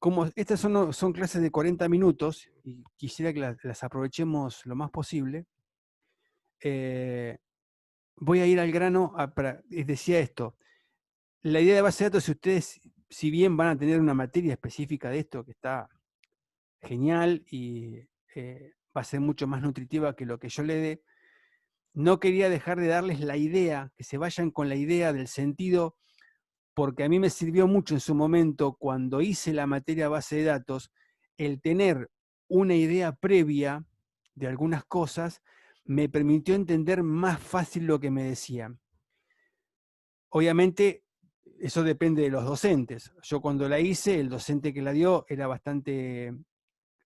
como estas son clases de 40 minutos, y quisiera que las aprovechemos lo más posible, voy a ir al grano. Decía esto, la idea de base de datos, si ustedes, si bien van a tener una materia específica de esto, que está genial y va a ser mucho más nutritiva que lo que yo le dé, no quería dejar de darles la idea, que se vayan con la idea del sentido, porque a mí me sirvió mucho en su momento, cuando hice la materia base de datos, el tener una idea previa de algunas cosas me permitió entender más fácil lo que me decían. Obviamente, eso depende de los docentes. Yo cuando la hice, el docente que la dio era bastante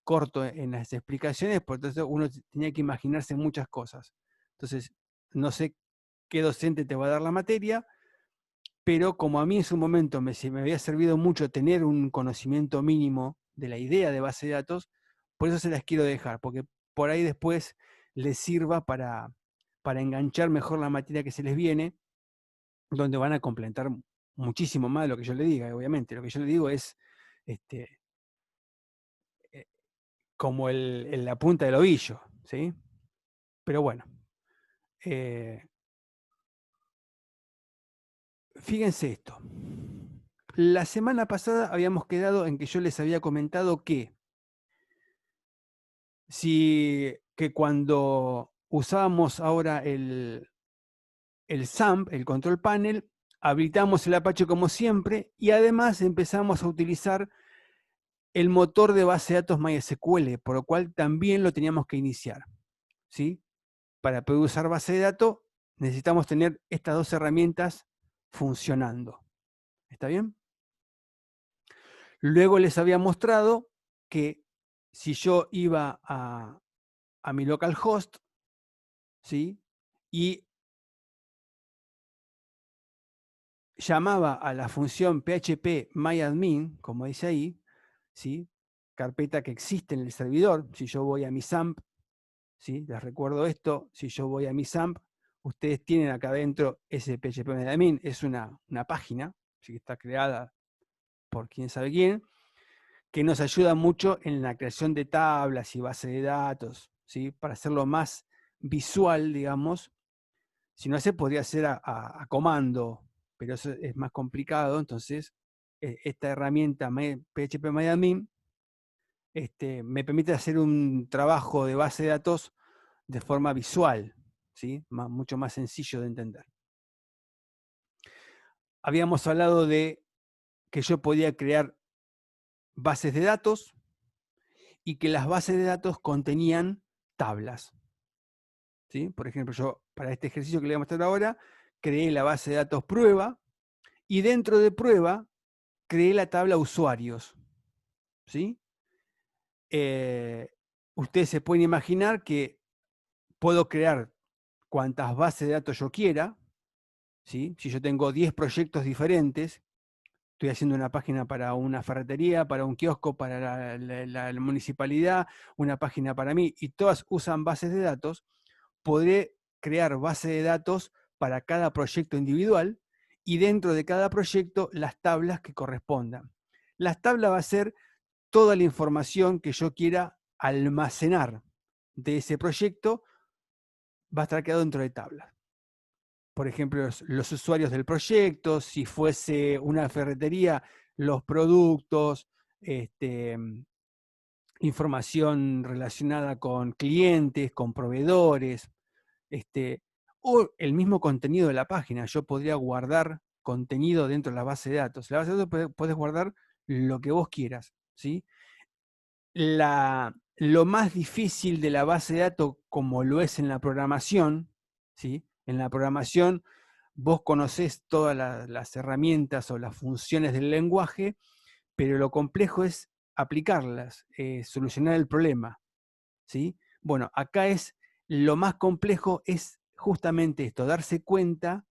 corto en las explicaciones, por eso uno tenía que imaginarse muchas cosas. Entonces, no sé qué docente te va a dar la materia, pero como a mí en su momento me había servido mucho tener un conocimiento mínimo de la idea de base de datos, por eso se las quiero dejar, porque por ahí después les sirva para enganchar mejor la materia que se les viene, donde van a complementar muchísimo más de lo que yo le diga, obviamente. Lo que yo le digo es este, como la punta del ovillo, ¿sí? Pero bueno, fíjense esto. La semana pasada habíamos quedado en que yo les había comentado que que cuando usábamos ahora el SAMP, el control panel, habilitamos el Apache como siempre y además empezamos a utilizar el motor de base de datos MySQL, por lo cual también lo teníamos que iniciar, ¿sí? Para poder usar base de datos necesitamos tener estas dos herramientas funcionando. ¿Está bien? Luego les había mostrado que si yo iba a mi localhost, ¿sí? Y llamaba a la función php myadmin, como dice ahí, ¿sí? Carpeta que existe en el servidor. Si yo voy a mi SAMP, ¿sí? Les recuerdo esto, si yo voy a mi SAMP, ustedes tienen acá adentro ese php myadmin, es una página, ¿sí? Que está creada por quién sabe quién, que nos ayuda mucho en la creación de tablas y bases de datos, ¿sí? Para hacerlo más visual, digamos. Si no se podría hacer a comando, pero eso es más complicado. Entonces, esta herramienta PHP MyAdmin me permite hacer un trabajo de base de datos de forma visual, ¿sí? Mucho más sencillo de entender. Habíamos hablado de que yo podía crear bases de datos y que las bases de datos contenían tablas, ¿sí? Por ejemplo, yo para este ejercicio que le voy a mostrar ahora, creé la base de datos prueba y dentro de prueba creé la tabla usuarios, ¿sí? Ustedes se pueden imaginar que puedo crear cuantas bases de datos yo quiera, ¿sí? Si yo tengo 10 proyectos diferentes, estoy haciendo una página para una ferretería, para un kiosco, para la municipalidad, una página para mí, y todas usan bases de datos, podré crear bases de datos para cada proyecto individual y dentro de cada proyecto las tablas que correspondan. Las tablas va a ser toda la información que yo quiera almacenar de ese proyecto, va a estar quedado dentro de tablas. Por ejemplo, los usuarios del proyecto, si fuese una ferretería, los productos, información relacionada con clientes, con proveedores, o el mismo contenido de la página. Yo podría guardar contenido dentro de la base de datos. La base de datos puedes guardar lo que vos quieras, ¿sí? Lo más difícil de la base de datos, como lo es en la programación, ¿sí? En la programación vos conocés todas las herramientas o las funciones del lenguaje, pero lo complejo es aplicarlas, solucionar el problema, ¿sí? Bueno, acá lo más complejo es justamente esto, darse cuenta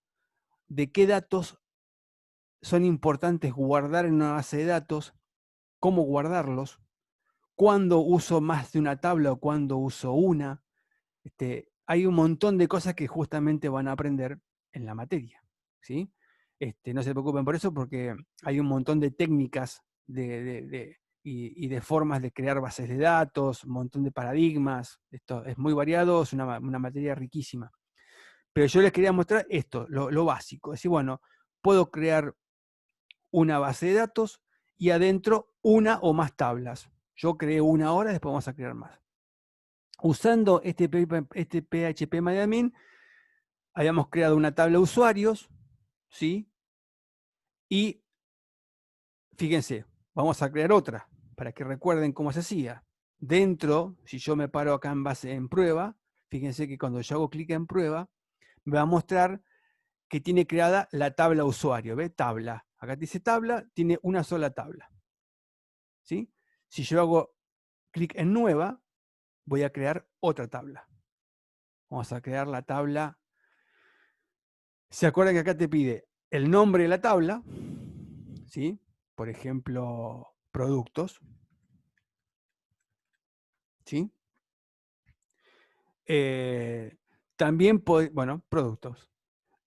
de qué datos son importantes guardar en una base de datos, cómo guardarlos, cuándo uso más de una tabla o cuándo uso una. Hay un montón de cosas que justamente van a aprender en la materia, ¿sí? No se preocupen por eso porque hay un montón de técnicas y de formas de crear bases de datos, un montón de paradigmas. Esto es muy variado, es una materia riquísima. Pero yo les quería mostrar esto, lo básico. Es decir, bueno, puedo crear una base de datos y adentro una o más tablas. Yo creé una ahora, después vamos a crear más. Usando este PHP-MyAdmin, habíamos creado una tabla de usuarios, ¿sí? Y fíjense, vamos a crear otra, para que recuerden cómo se hacía. Dentro, si yo me paro acá en prueba, fíjense que cuando yo hago clic en prueba, me va a mostrar que tiene creada la tabla usuario, ¿ve? Tabla. Acá dice tabla, tiene una sola tabla. ¿Sí? Si yo hago clic en nueva, voy a crear otra tabla. Vamos a crear la tabla. ¿Se acuerdan que acá te pide el nombre de la tabla? ¿Sí? Por ejemplo, productos. ¿Sí? También, bueno, productos.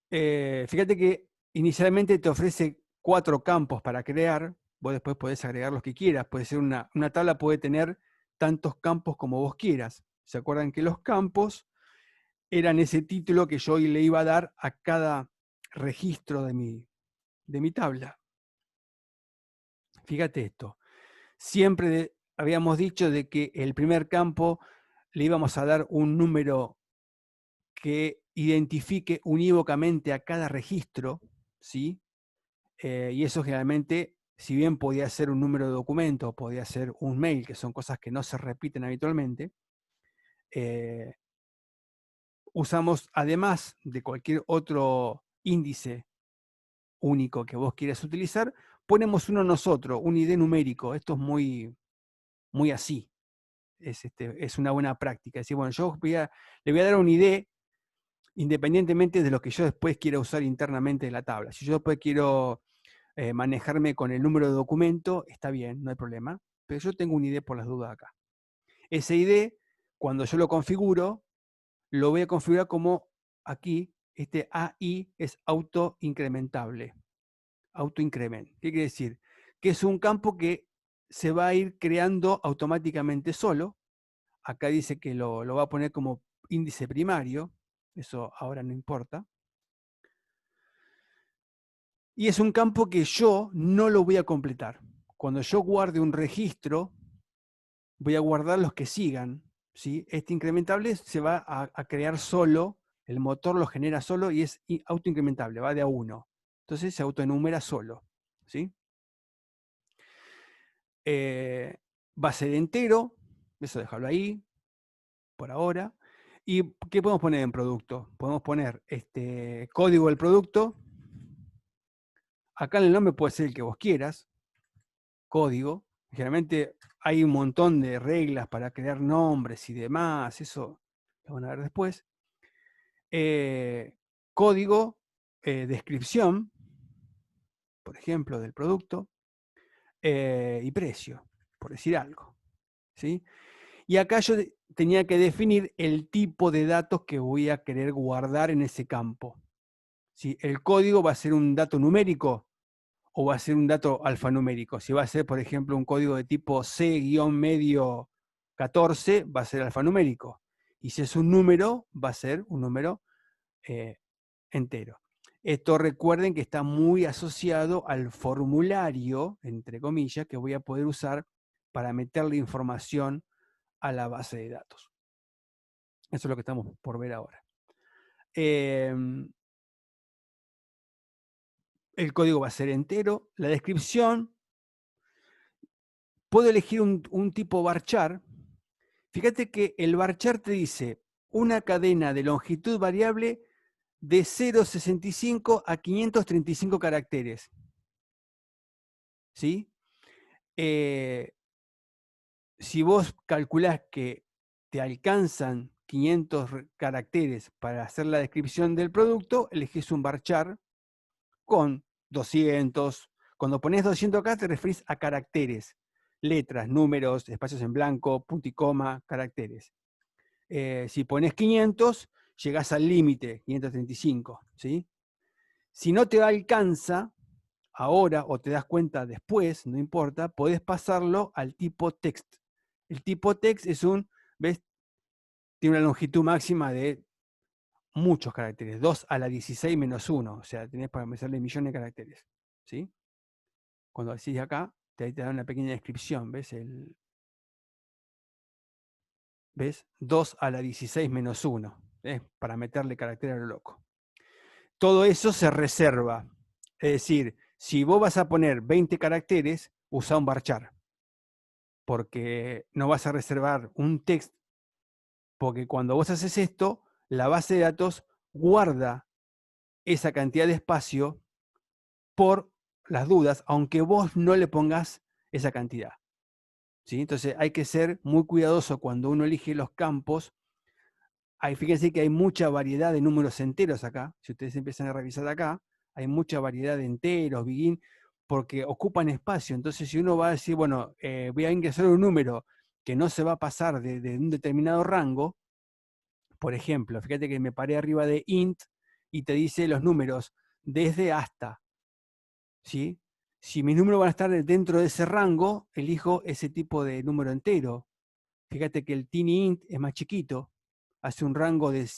Fíjate que inicialmente te ofrece 4 campos para crear. Vos después podés agregar los que quieras. Puede ser una tabla puede tener tantos campos como vos quieras. ¿Se acuerdan que los campos eran ese título que yo le iba a dar a cada registro de mi tabla? Fíjate esto. Siempre habíamos dicho de que el primer campo le íbamos a dar un número que identifique unívocamente a cada registro, ¿sí? Y eso generalmente, si bien podía ser un número de documento, podía ser un mail, que son cosas que no se repiten habitualmente, usamos, además de cualquier otro índice único que vos quieras utilizar, ponemos uno nosotros, un ID numérico. Esto es muy, muy así. Es una buena práctica. Es decir, bueno, yo le voy a dar un ID independientemente de lo que yo después quiera usar internamente de la tabla. Si yo después quiero manejarme con el número de documento, está bien, no hay problema, pero yo tengo un ID por las dudas acá. Ese ID, cuando yo lo configuro, lo voy a configurar como aquí, este AI es autoincrementable, autoincrement. ¿Qué quiere decir? Que es un campo que se va a ir creando automáticamente solo. Acá dice que lo va a poner como índice primario, eso ahora no importa. Y es un campo que yo no lo voy a completar. Cuando yo guarde un registro, voy a guardar los que sigan. ¿Sí? Este incrementable se va a crear solo, el motor lo genera solo y es autoincrementable, va de a 1. Entonces se autoenumera solo. ¿Sí? Va a ser entero, eso déjalo ahí, por ahora. ¿Y qué podemos poner en producto? Podemos poner código del producto. Acá el nombre puede ser el que vos quieras, código. Generalmente hay un montón de reglas para crear nombres y demás, eso lo van a ver después. Código, descripción, por ejemplo, del producto, y precio, por decir algo. ¿Sí? Y acá yo tenía que definir el tipo de datos que voy a querer guardar en ese campo. ¿Sí? El código va a ser un dato numérico o va a ser un dato alfanumérico. Si va a ser, por ejemplo, un código de tipo C-medio 14, va a ser alfanumérico. Y si es un número, va a ser un número entero. Esto recuerden que está muy asociado al formulario, entre comillas, que voy a poder usar para meterle información a la base de datos. Eso es lo que estamos por ver ahora. El código va a ser entero. La descripción, puedo elegir un tipo varchar. Fíjate que el varchar te dice una cadena de longitud variable de 0,65 a 535 caracteres. ¿Sí? Si vos calculás que te alcanzan 500 caracteres para hacer la descripción del producto, elegís un varchar con 200. Cuando pones 200 acá te referís a caracteres, letras, números, espacios en blanco, punto y coma, caracteres. Si pones 500, llegás al límite, 535. ¿Sí? Si no te alcanza, ahora o te das cuenta después, no importa, podés pasarlo al tipo text. El tipo text es ¿ves? Tiene una longitud máxima de muchos caracteres, 2 a la 16 menos 1, o sea, tenés para meterle millones de caracteres, ¿sí? Cuando decís acá, te da una pequeña descripción, ¿ves? ¿Ves? 2 a la 16 menos 1, para meterle carácter a lo loco. Todo eso se reserva. Es decir, si vos vas a poner 20 caracteres, usa un varchar, porque no vas a reservar un text, porque cuando vos haces esto, la base de datos guarda esa cantidad de espacio por las dudas, aunque vos no le pongas esa cantidad. ¿Sí? Entonces hay que ser muy cuidadoso cuando uno elige los campos. Fíjense que hay mucha variedad de números enteros acá. Si ustedes empiezan a revisar acá, hay mucha variedad de enteros, begin, porque ocupan espacio. Entonces, si uno va a decir, bueno, voy a ingresar un número que no se va a pasar de un determinado rango, por ejemplo, fíjate que me paré arriba de int y te dice los números desde hasta, ¿sí? Si mis números van a estar dentro de ese rango, elijo ese tipo de número entero. Fíjate que el tiny int es más chiquito, hace un rango de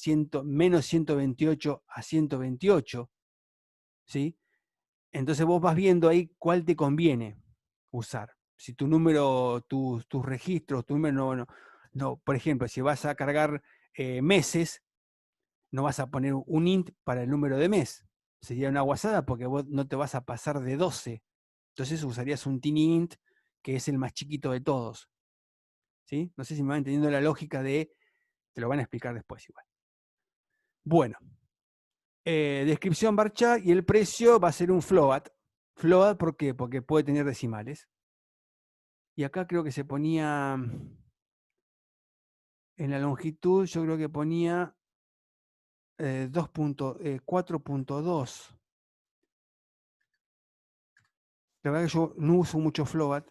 menos 128 a 128, ¿sí? Entonces vos vas viendo ahí cuál te conviene usar. Si tu número, tus registros, tu número no, por ejemplo, si vas a cargar meses, no vas a poner un int para el número de mes. Sería una guasada porque vos no te vas a pasar de 12. Entonces usarías un tiny int, que es el más chiquito de todos. ¿Sí? No sé si me van entendiendo la lógica de... Te lo van a explicar después igual. Bueno, descripción varchar y el precio va a ser un float. Float, ¿por qué? Porque puede tener decimales. Y acá creo que se ponía, en la longitud, yo creo que ponía 4.2. La verdad que yo no uso mucho float.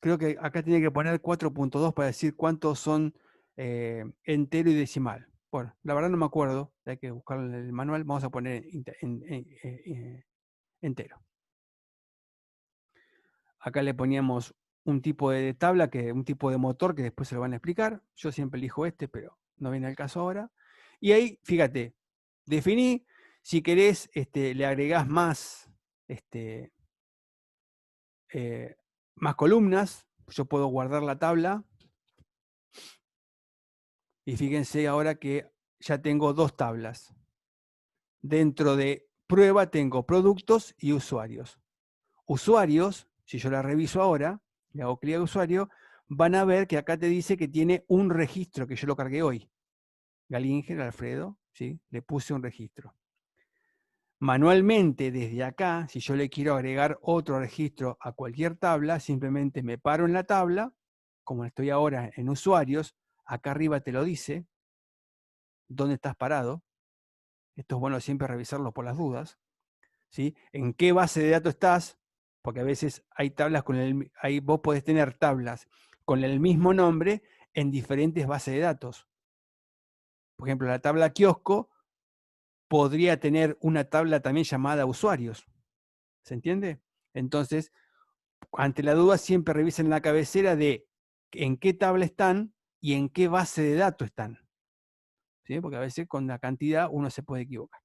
Creo que acá tiene que poner 4.2 para decir cuántos son entero y decimal. Bueno, la verdad no me acuerdo, hay que buscar en el manual, vamos a poner entero. Acá le poníamos un tipo de tabla, un tipo de motor que después se lo van a explicar. Yo siempre elijo este, pero no viene al caso ahora. Y ahí, fíjate, definí, si querés, le agregás más, más columnas. Yo puedo guardar la tabla. Y fíjense ahora que ya tengo dos tablas. Dentro de prueba tengo productos y usuarios. Usuarios, si yo la reviso ahora, le hago clic a usuario, van a ver que acá te dice que tiene un registro que yo lo cargué hoy. Galinger, Alfredo, ¿sí? Le puse un registro. Manualmente, desde acá, si yo le quiero agregar otro registro a cualquier tabla, simplemente me paro en la tabla, como estoy ahora en usuarios, acá arriba te lo dice, dónde estás parado. Esto es bueno siempre revisarlo por las dudas. ¿Sí? ¿En qué base de datos estás? Porque a veces hay tablas ahí vos podés tener tablas con el mismo nombre en diferentes bases de datos. Por ejemplo, la tabla kiosco podría tener una tabla también llamada usuarios. ¿Se entiende? Entonces, ante la duda, siempre revisen la cabecera de en qué tabla están y en qué base de datos están. ¿Sí? Porque a veces con la cantidad uno se puede equivocar.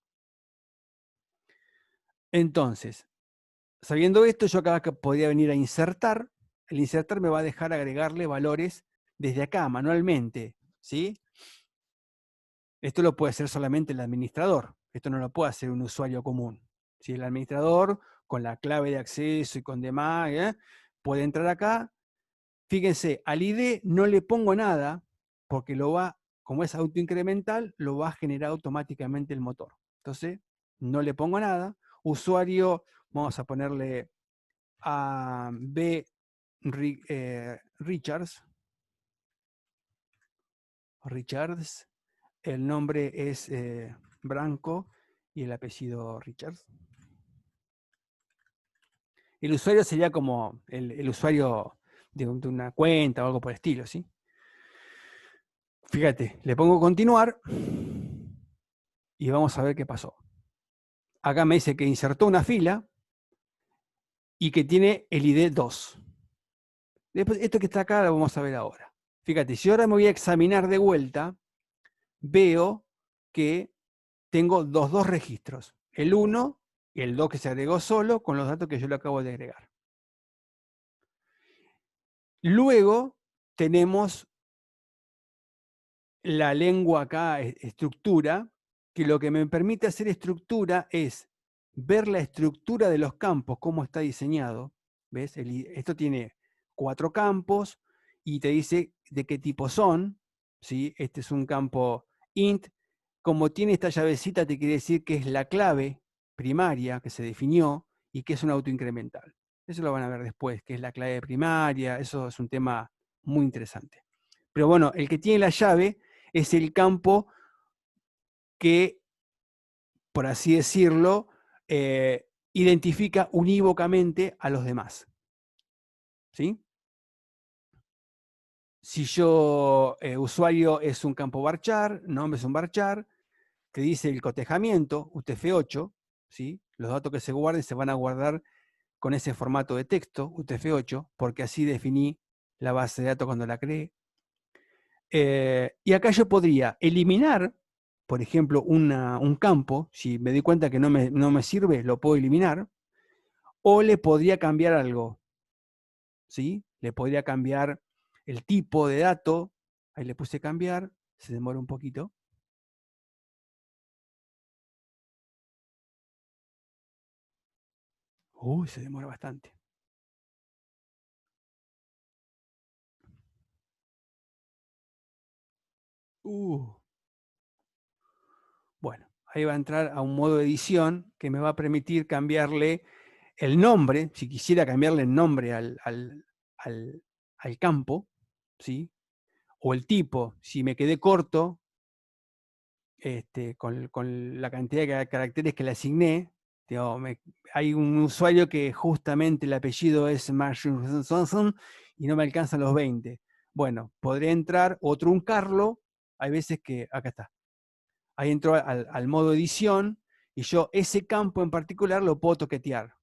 Entonces, sabiendo esto, yo acá podría venir a insertar. El insertar me va a dejar agregarle valores desde acá, manualmente. ¿Sí? Esto lo puede hacer solamente el administrador. Esto no lo puede hacer un usuario común. ¿Sí? El administrador, con la clave de acceso y con demás, puede entrar acá. Fíjense, al ID no le pongo nada, porque como es autoincremental, lo va a generar automáticamente el motor. Entonces, no le pongo nada. Usuario, vamos a ponerle a B. Richards. El nombre es Branco y el apellido Richards. El usuario sería como el usuario de una cuenta o algo por el estilo, ¿sí? Fíjate, le pongo continuar y vamos a ver qué pasó. Acá me dice que insertó una fila y que tiene el ID 2. Después, esto que está acá lo vamos a ver ahora. Fíjate, si ahora me voy a examinar de vuelta, veo que tengo los dos registros, el 1 y el 2 que se agregó solo con los datos que yo le acabo de agregar. Luego tenemos la lengua acá, estructura, que lo que me permite hacer estructura es ver la estructura de los campos, cómo está diseñado. ¿Ves? Esto tiene 4 campos y te dice de qué tipo son. ¿Sí? Este es un campo int. Como tiene esta llavecita, te quiere decir que es la clave primaria que se definió y que es un autoincremental. Eso lo van a ver después, que es la clave primaria. Eso es un tema muy interesante. Pero bueno, el que tiene la llave es el campo que, por así decirlo, identifica unívocamente a los demás. ¿Sí? Si yo, usuario es un campo varchar, nombre es un varchar, te dice el cotejamiento, UTF-8, ¿sí? Los datos que se guarden se van a guardar con ese formato de texto, UTF-8, porque así definí la base de datos cuando la creé. Y acá yo podría eliminar, por ejemplo, un campo, si me doy cuenta que no me sirve, lo puedo eliminar, o le podría cambiar algo, ¿sí? Le podría cambiar el tipo de dato, ahí le puse cambiar, se demora un poquito. Uy, se demora bastante. Bueno, ahí va a entrar a un modo de edición que me va a permitir cambiarle el nombre, si quisiera cambiarle el nombre al campo, ¿sí? O el tipo, si me quedé corto con la cantidad de caracteres que le asigné, digo, hay un usuario que justamente el apellido es Marshall y no me alcanzan los 20. Bueno, podré entrar o truncarlo, hay veces que, acá está, ahí entro al modo edición y yo ese campo en particular lo puedo toquetear.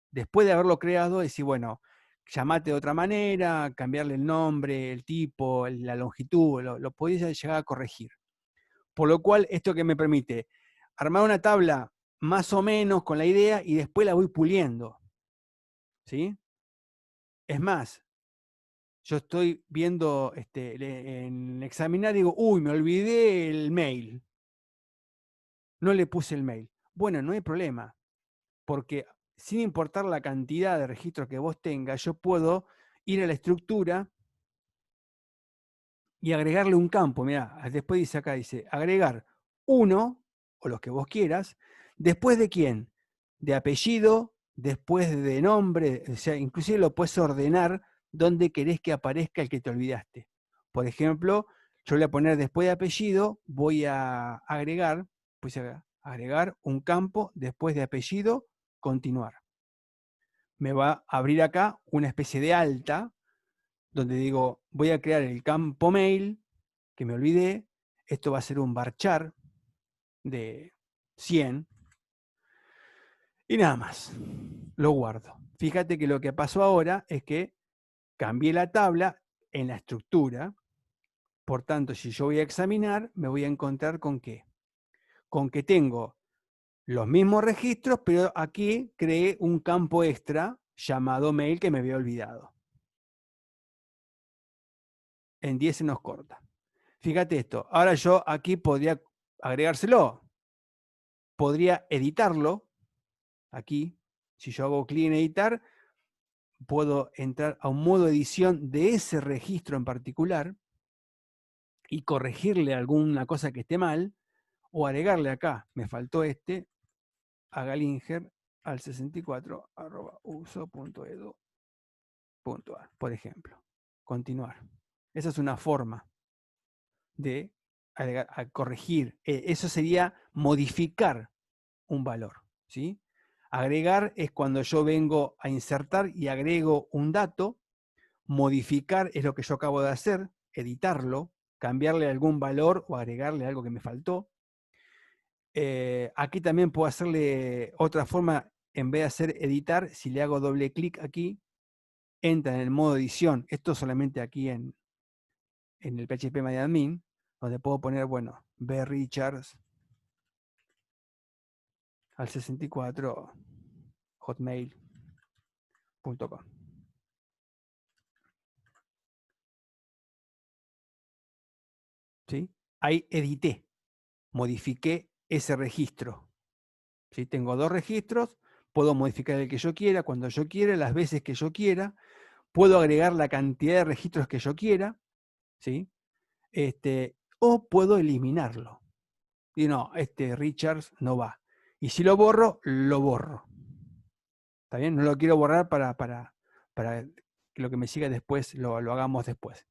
Después de haberlo creado, decir, bueno, llamate de otra manera, cambiarle el nombre, el tipo, la longitud, lo podéis llegar a corregir. Por lo cual, esto que me permite armar una tabla más o menos con la idea y después la voy puliendo. ¿Sí? Es más, yo estoy viendo en examinar y digo, uy, me olvidé el mail. No le puse el mail. Bueno, no hay problema, porque sin importar la cantidad de registros que vos tengas, yo puedo ir a la estructura y agregarle un campo. Mirá, después dice acá, dice, agregar uno, o los que vos quieras, después de quién, de apellido, después de nombre, o sea, inclusive lo puedes ordenar donde querés que aparezca el que te olvidaste. Por ejemplo, yo voy a poner después de apellido, voy a agregar, pues agregar un campo después de apellido, continuar. Me va a abrir acá una especie de alta, donde digo, voy a crear el campo mail, que me olvidé, esto va a ser un varchar de 100, y nada más, lo guardo. Fíjate que lo que pasó ahora es que cambié la tabla en la estructura, por tanto, si yo voy a examinar, me voy a encontrar con qué. Con que tengo los mismos registros, pero aquí creé un campo extra llamado mail que me había olvidado. En 10 se nos corta. Fíjate esto, ahora yo aquí podría agregárselo, podría editarlo, aquí, si yo hago clic en editar, puedo entrar a un modo edición de ese registro en particular y corregirle alguna cosa que esté mal, o agregarle acá, me faltó a Galinger al 64@uso.edu.ar, por ejemplo. Continuar. Esa es una forma de corregir. Eso sería modificar un valor. ¿Sí? Agregar es cuando yo vengo a insertar y agrego un dato. Modificar es lo que yo acabo de hacer, editarlo, cambiarle algún valor o agregarle algo que me faltó. Aquí también puedo hacerle otra forma, en vez de hacer editar, si le hago doble clic aquí, entra en el modo edición. Esto solamente aquí en el PHP MyAdmin, donde puedo poner, bueno, B. Richards al 64 hotmail.com. ¿Sí? Ahí edité, modifiqué ese registro. ¿Sí? Tengo dos registros, puedo modificar el que yo quiera, cuando yo quiera, las veces que yo quiera, puedo agregar la cantidad de registros que yo quiera, ¿sí? O puedo eliminarlo. Y no, Richards no va. Y si lo borro, lo borro. ¿Está bien? No lo quiero borrar para que lo que me siga después lo hagamos después.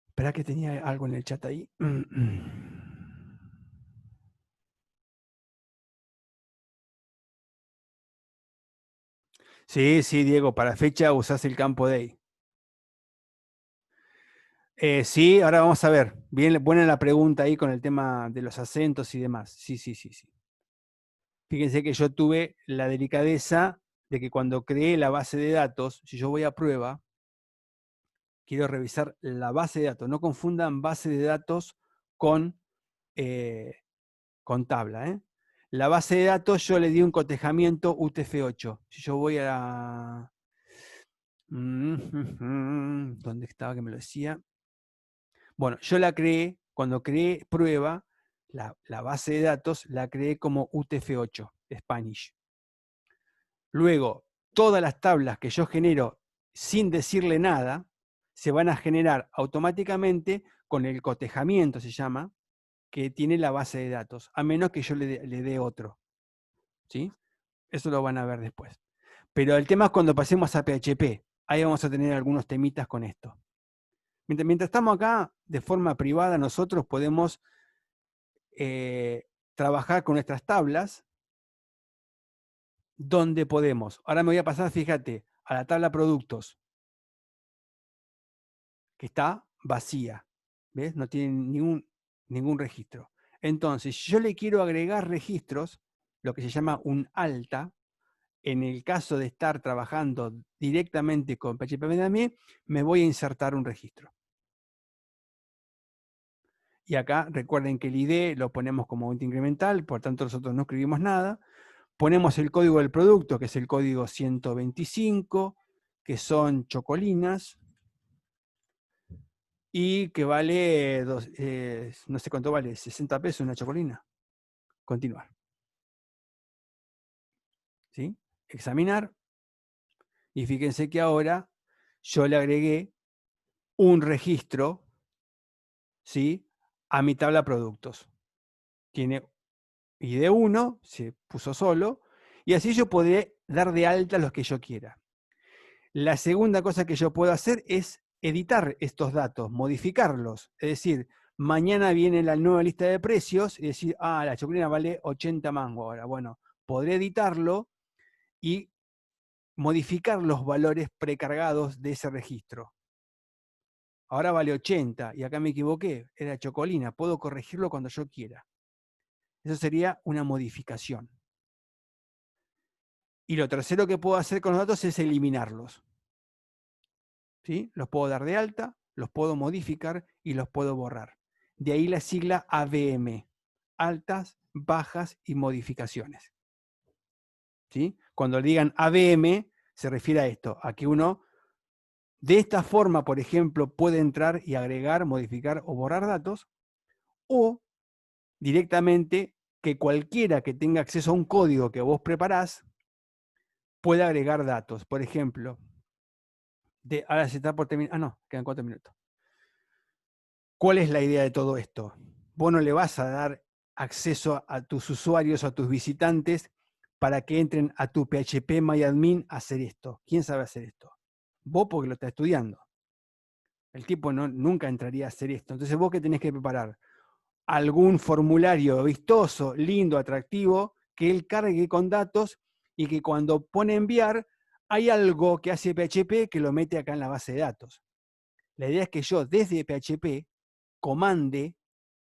Espera que tenía algo en el chat ahí. Sí, sí, Diego, para fecha usás el campo day. Sí, ahora vamos a ver. Bien, buena la pregunta ahí con el tema de los acentos y demás. Sí, sí, sí, sí. Fíjense que yo tuve la delicadeza de que cuando creé la base de datos, si yo voy a prueba, quiero revisar la base de datos. No confundan base de datos con, con tabla. La base de datos yo le di un cotejamiento UTF-8. Si yo voy a... ¿Dónde estaba que me lo decía? Bueno, yo la creé, cuando creé prueba, la base de datos la creé como UTF-8, Spanish. Luego, todas las tablas que yo genero sin decirle nada, se van a generar automáticamente con el cotejamiento, se llama, que tiene la base de datos, a menos que yo le dé otro. ¿Sí? Eso lo van a ver después. Pero el tema es cuando pasemos a PHP. Ahí vamos a tener algunos temitas con esto. Mientras estamos acá, de forma privada, nosotros podemos trabajar con nuestras tablas, donde podemos. Ahora me voy a pasar, fíjate, a la tabla productos, que está vacía. ¿Ves? No tiene ningún registro. Entonces, si yo le quiero agregar registros, lo que se llama un alta, en el caso de estar trabajando directamente con PHP MyAdmin, me voy a insertar un registro. Y acá recuerden que el ID lo ponemos como int incremental, por tanto nosotros no escribimos nada. Ponemos el código del producto, que es el código 125, que son chocolinas, y que vale, no sé cuánto vale, 60 pesos una chocolina. Continuar. ¿Sí? Examinar. Y fíjense que ahora yo le agregué un registro, ¿sí?, a mi tabla productos. Tiene ID 1, se puso solo, y así yo podré dar de alta los que yo quiera. La segunda cosa que yo puedo hacer es editar estos datos, modificarlos. Es decir, mañana viene la nueva lista de precios y decir, la chocolina vale 80 mangos ahora. Bueno, podré editarlo y modificar los valores precargados de ese registro. Ahora vale 80 y acá me equivoqué, era chocolina, puedo corregirlo cuando yo quiera. Eso sería una modificación. Y lo tercero que puedo hacer con los datos es eliminarlos. ¿Sí? Los puedo dar de alta, los puedo modificar y los puedo borrar. De ahí la sigla ABM, altas, bajas y modificaciones. ¿Sí? Cuando digan ABM, se refiere a esto, a que uno de esta forma, por ejemplo, puede entrar y agregar, modificar o borrar datos, o directamente que cualquiera que tenga acceso a un código que vos preparás pueda agregar datos. Por ejemplo, ahora se está por terminar. No, quedan 4 minutos. ¿Cuál es la idea de todo esto? Vos no le vas a dar acceso a tus usuarios o a tus visitantes para que entren a tu PHP MyAdmin a hacer esto. ¿Quién sabe hacer esto? Vos porque lo estás estudiando. El tipo nunca entraría a hacer esto. Entonces vos qué tenés que preparar? Algún formulario vistoso, lindo, atractivo, que él cargue con datos y que cuando pone enviar, hay algo que hace PHP que lo mete acá en la base de datos. La idea es que yo desde PHP comande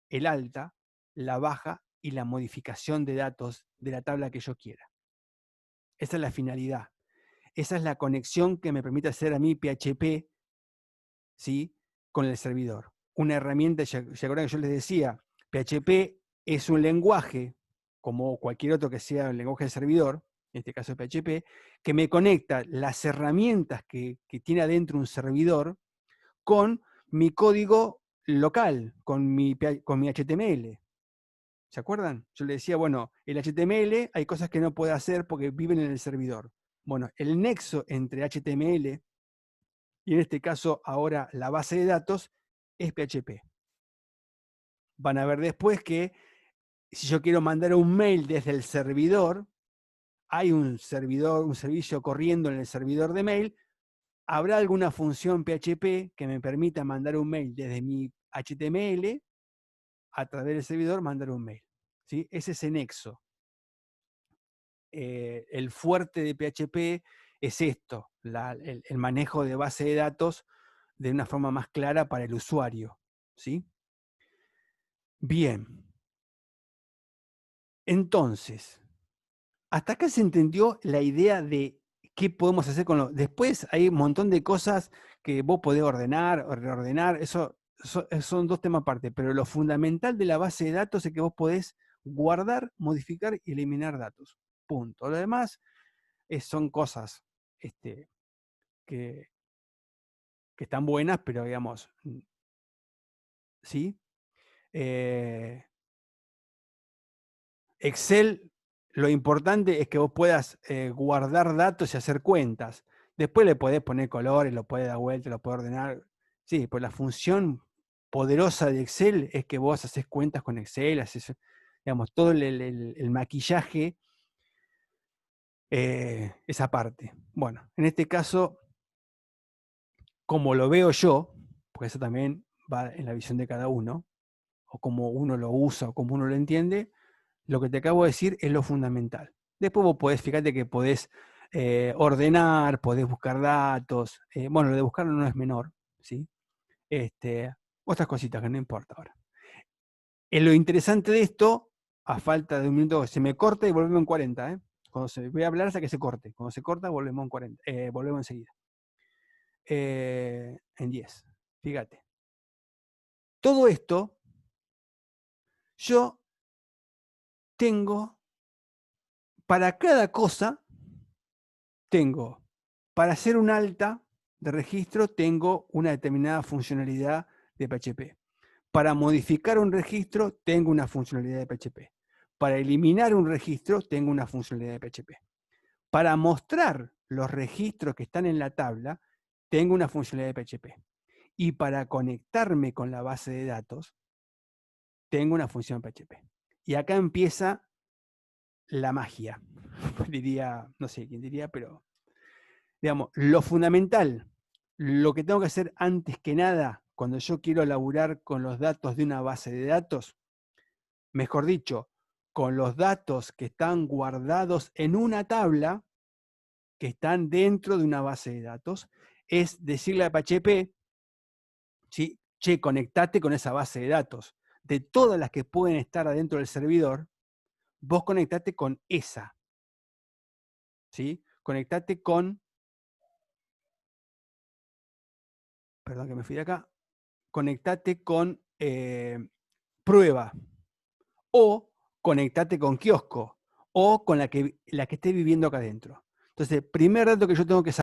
el alta la baja y la modificación de datos de la tabla que yo quiera. Esa es la finalidad. Esa es la conexión que me permite hacer a mí PHP, ¿sí?, con el servidor. Una herramienta, ya acuerdan que yo les decía, PHP es un lenguaje, como cualquier otro que sea el lenguaje del servidor, en este caso PHP, que me conecta las herramientas que tiene adentro un servidor con mi código local, con mi HTML. ¿Se acuerdan? Yo les decía, bueno, el HTML hay cosas que no puede hacer porque viven en el servidor. Bueno, el nexo entre HTML y en este caso ahora la base de datos es PHP. Van a ver después que si yo quiero mandar un mail desde el servidor, hay un servicio corriendo en el servidor de mail, habrá alguna función PHP que me permita mandar un mail desde mi HTML a través del servidor, mandar un mail. ¿Sí? Es ese nexo. El fuerte de PHP es esto, el manejo de base de datos de una forma más clara para el usuario. ¿Sí? Bien. Entonces, hasta acá se entendió la idea de qué podemos hacer con lo. Después hay un montón de cosas que vos podés ordenar o reordenar, eso son dos temas aparte, pero lo fundamental de la base de datos es que vos podés guardar, modificar y eliminar datos. Punto. Lo demás son cosas que están buenas, pero digamos, ¿sí? Excel, lo importante es que vos puedas guardar datos y hacer cuentas. Después le podés poner colores, lo podés dar vuelta, lo podés ordenar. Sí, pues la función poderosa de Excel es que vos haces cuentas con Excel, haces, digamos, todo el maquillaje, esa parte. Bueno, en este caso, como lo veo yo, porque eso también va en la visión de cada uno, o como uno lo usa, o como uno lo entiende, lo que te acabo de decir es lo fundamental. Después vos podés, fíjate que podés ordenar, podés buscar datos. Bueno, lo de buscarlo no es menor, ¿sí? Otras cositas que no importa ahora. Lo interesante de esto, a falta de un minuto, se me corta y volvemos en 40, ¿eh? Voy a hablar hasta que se corte. Cuando se corta, volvemos en 40. Volvemos enseguida. En 10. Fíjate. Todo esto, yo tengo, para cada cosa, tengo, para hacer un alta de registro, tengo una determinada funcionalidad de PHP. Para modificar un registro, tengo una funcionalidad de PHP. Para eliminar un registro, tengo una funcionalidad de PHP. Para mostrar los registros que están en la tabla, tengo una funcionalidad de PHP. Y para conectarme con la base de datos, tengo una función PHP. Y acá empieza la magia. Diría, no sé quién diría, pero digamos, lo fundamental, lo que tengo que hacer antes que nada cuando yo quiero laburar con los datos de una base de datos, mejor dicho, con los datos que están guardados en una tabla, que están dentro de una base de datos, es decirle a PHP, ¿sí? Che, conectate con esa base de datos. De todas las que pueden estar adentro del servidor, vos conectate con esa. ¿Sí? Conectate con, perdón que me fui de acá, conectate con prueba, o conectate con kiosco, o con la que esté viviendo acá adentro. Entonces, primer dato que yo tengo que saber